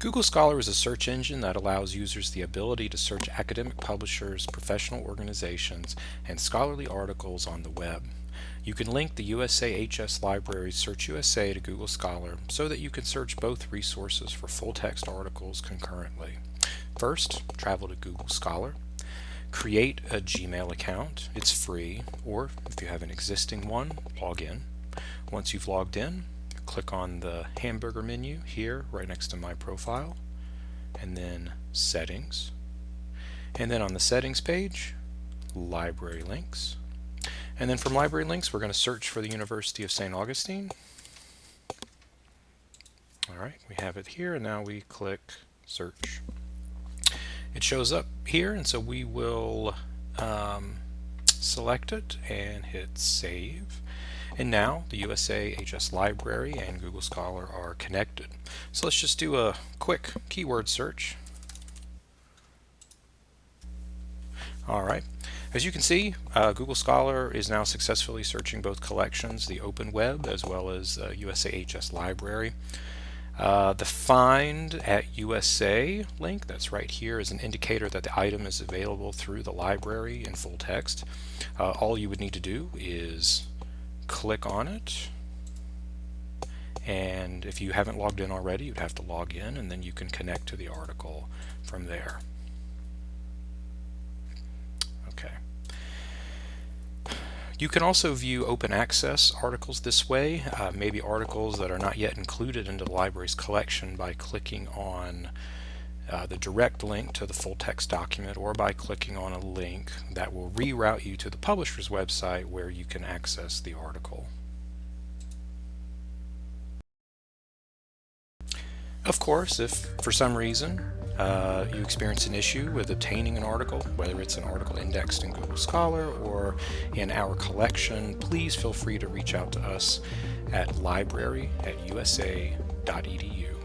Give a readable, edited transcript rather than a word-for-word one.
Google Scholar is a search engine that allows users the ability to search academic publishers, professional organizations, and scholarly articles on the web. You can link the USAHS Library's Search USA to Google Scholar so that you can search both resources for full-text articles concurrently. First, travel to Google Scholar. Create a Gmail account. It's free, or if you have an existing one, log in. Once you've logged in, click on the hamburger menu here right next to my profile, and then Settings. And then on the Settings page, Library Links. And then from Library Links, we're going to search for the University of St. Augustine. Alright, we have it here, and now we click Search. It shows up here, and so we will select it and hit Save. And now the USAHS Library and Google Scholar are connected. So let's just do a quick keyword search. Alright, as you can see, Google Scholar is now successfully searching both collections, the open web as well as USAHS Library. The Find at USA link that's right here is an indicator that the item is available through the library in full text. All you would need to do is click on it, and if you haven't logged in already, you'd have to log in, and then you can connect to the article from there. Okay. You can also view open access articles this way, maybe articles that are not yet included into the library's collection, by clicking on the direct link to the full text document, or by clicking on a link that will reroute you to the publisher's website where you can access the article. Of course, if for some reason you experience an issue with obtaining an article, whether it's an article indexed in Google Scholar or in our collection, please feel free to reach out to us at library@usa.edu.